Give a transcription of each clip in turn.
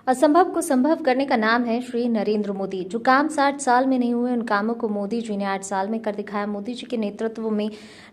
असंभव को संभव करने का नाम है श्री नरेंद्र मोदी। जो काम 60 साल में नहीं हुए, उन कामों को मोदी जी ने 8 साल में कर दिखाया। मोदी जी के नेतृत्व में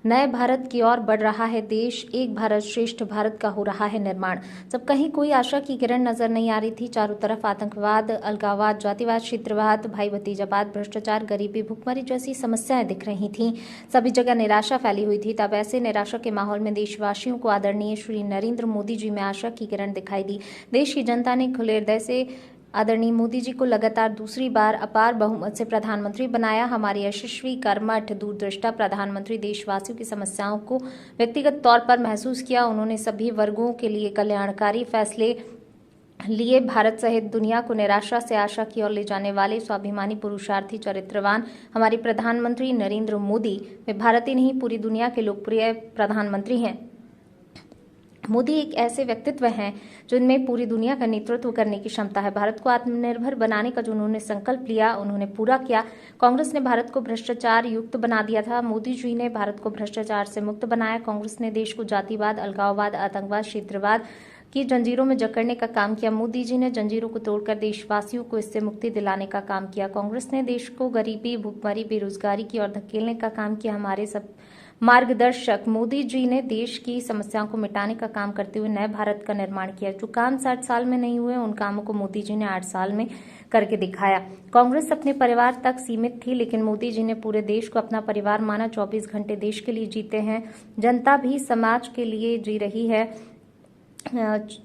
नए भारत की ओर बढ़ रहा है देश। एक भारत श्रेष्ठ भारत का हो रहा है निर्माण। जब कहीं कोई आशा की किरण नजर नहीं आ रही थी, चारों तरफ आतंकवाद, अलगाववाद, जातिवाद, क्षेत्रवाद, भाई भतीजावाद, भ्रष्टाचार, गरीबी, भुखमरी जैसी समस्याएं दिख रही थीं। सभी जगह निराशा फैली हुई थी। तब ऐसे निराशा के माहौल में देशवासियों को आदरणीय श्री नरेंद्र मोदी जी में आशा की किरण दिखाई दी। देश की जनता ने खुले हृदय से आदरणीय मोदी जी को लगातार दूसरी बार अपार बहुमत से प्रधानमंत्री बनाया। हमारे यशस्वी, कर्मठ, दूरदृष्टा प्रधानमंत्री देशवासियों की समस्याओं को व्यक्तिगत तौर पर महसूस किया। उन्होंने सभी वर्गों के लिए कल्याणकारी फैसले लिए। भारत सहित दुनिया को निराशा से आशा की ओर ले जाने वाले स्वाभिमानी, पुरुषार्थी, चरित्रवान हमारे प्रधानमंत्री नरेंद्र मोदी वे भारत ही नहीं, पूरी दुनिया के लोकप्रिय प्रधानमंत्री हैं। मोदी एक ऐसे व्यक्तित्व हैं जिनमें पूरी दुनिया का नेतृत्व करने की क्षमता है। भारत को आत्मनिर्भर बनाने का जो उन्होंने संकल्प लिया, उन्होंने पूरा किया। कांग्रेस ने भारत को भ्रष्टाचार युक्त बना दिया था, मोदी जी ने भारत को भ्रष्टाचार से मुक्त बनाया। कांग्रेस ने देश को जातिवाद, अलगाववाद, आतंकवाद, क्षेत्रवाद की जंजीरों में जकड़ने का काम किया। मोदी जी ने जंजीरों को तोड़कर देशवासियों को इससे मुक्ति दिलाने का काम किया। कांग्रेस ने देश को गरीबी, भुखमरी, बेरोजगारी की ओर धकेलने का काम किया। हमारे सब मार्गदर्शक मोदी जी ने देश की समस्याओं को मिटाने का काम करते हुए नए भारत का निर्माण किया। जो काम 60 साल में नहीं हुए, उन कामों को मोदी जी ने 8 साल में करके दिखाया। कांग्रेस अपने परिवार तक सीमित थी, लेकिन मोदी जी ने पूरे देश को अपना परिवार माना। 24 घंटे देश के लिए जीते हैं। जनता भी समाज के लिए जी रही है।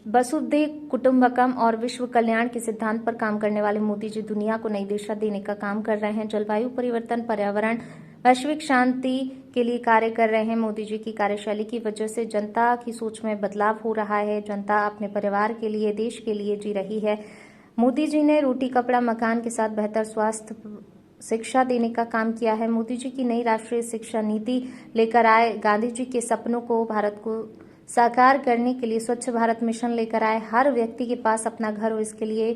वसुधैव कुटुंबकम और विश्व कल्याण के सिद्धांत पर काम करने वाले मोदी जी दुनिया को नई दिशा देने का काम कर रहे हैं। जलवायु परिवर्तन, पर्यावरण, वैश्विक शांति के लिए कार्य कर रहे हैं। मोदी जी की कार्यशैली की वजह से जनता की सोच में बदलाव हो रहा है। जनता अपने परिवार के लिए, देश के लिए जी रही है। मोदी जी ने रोटी, कपड़ा, मकान के साथ बेहतर स्वास्थ्य, शिक्षा देने का काम किया है। मोदी जी की नई राष्ट्रीय शिक्षा नीति लेकर आए। गांधी जी के सपनों को, भारत को साकार करने के लिए स्वच्छ भारत मिशन लेकर आए। हर व्यक्ति के पास अपना घर हो, इसके लिए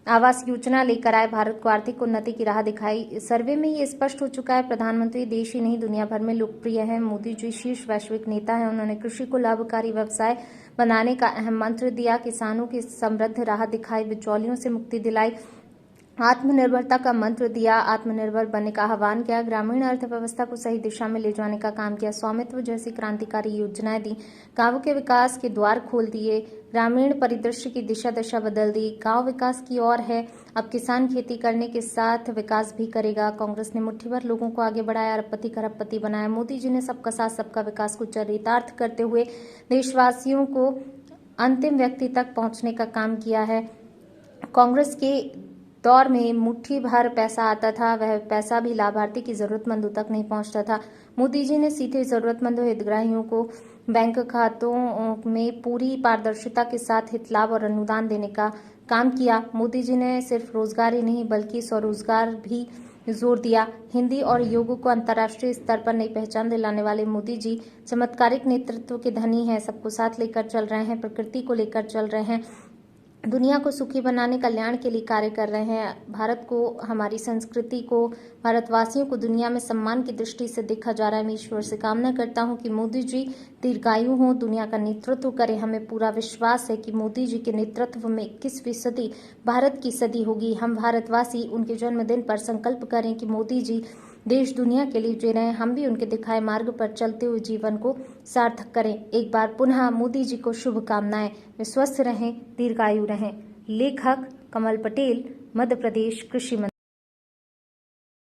आवास योजना लेकर आए। भारत को आर्थिक उन्नति की राह दिखाई। सर्वे में ये स्पष्ट हो चुका है, प्रधानमंत्री देश ही नहीं दुनिया भर में लोकप्रिय है। मोदी जी शीर्ष वैश्विक नेता हैं। उन्होंने कृषि को लाभकारी व्यवसाय बनाने का अहम मंत्र दिया। किसानों की समृद्ध राह दिखाई, बिचौलियों से मुक्ति दिलाई, आत्मनिर्भरता का मंत्र दिया, आत्मनिर्भर बनने का आह्वान किया, ग्रामीण अर्थव्यवस्था को सही दिशा में ले जाने का काम किया, स्वामित्व जैसी क्रांतिकारी योजनाएं दी, गांवों के विकास के द्वार खोल दिए, ग्रामीण परिदृश्य की दिशा बदल दी। गांव विकास की ओर है, अब किसान खेती करने के साथ विकास भी करेगा। कांग्रेस ने मुट्ठी भर लोगों को आगे बढ़ाया, अरबपति खरबपति बनाया। मोदी जी ने सबका साथ सबका विकास को चरितार्थ करते हुए देशवासियों को अंतिम व्यक्ति तक पहुंचने का काम किया है। कांग्रेस के दौर में मुट्ठी भर पैसा आता था, वह पैसा भी लाभार्थी की जरूरतमंदों तक नहीं पहुंचता था। मोदी जी ने सीधे जरूरतमंदों, हितग्राहियों को बैंक खातों में पूरी पारदर्शिता के साथ हित लाभ और अनुदान देने का काम किया। मोदी जी ने सिर्फ रोजगार ही नहीं बल्कि स्वरोजगार भी जोर दिया। हिंदी और योग को अंतर्राष्ट्रीय स्तर पर नई पहचान दिलाने वाले मोदी जी चमत्कारिक नेतृत्व के धनी हैं। सबको साथ लेकर चल रहे हैं, प्रकृति को लेकर चल रहे हैं, दुनिया को सुखी बनाने, कल्याण के लिए कार्य कर रहे हैं। भारत को, हमारी संस्कृति को, भारतवासियों को दुनिया में सम्मान की दृष्टि से देखा जा रहा है। मैं ईश्वर से कामना करता हूं कि मोदी जी दीर्घायु हों, दुनिया का नेतृत्व करें। हमें पूरा विश्वास है कि मोदी जी के नेतृत्व में 21वीं सदी भारत की सदी होगी। हम भारतवासी उनके जन्मदिन पर संकल्प करें कि मोदी जी देश दुनिया के लिए जी रहे हैं। हम भी उनके दिखाए मार्ग पर चलते हुए जीवन को सार्थक करें। एक बार पुनः मोदी जी को शुभकामनाएं। वे स्वस्थ रहें, दीर्घायु रहें। लेखक कमल पटेल, मध्य प्रदेश कृषि मंत्री।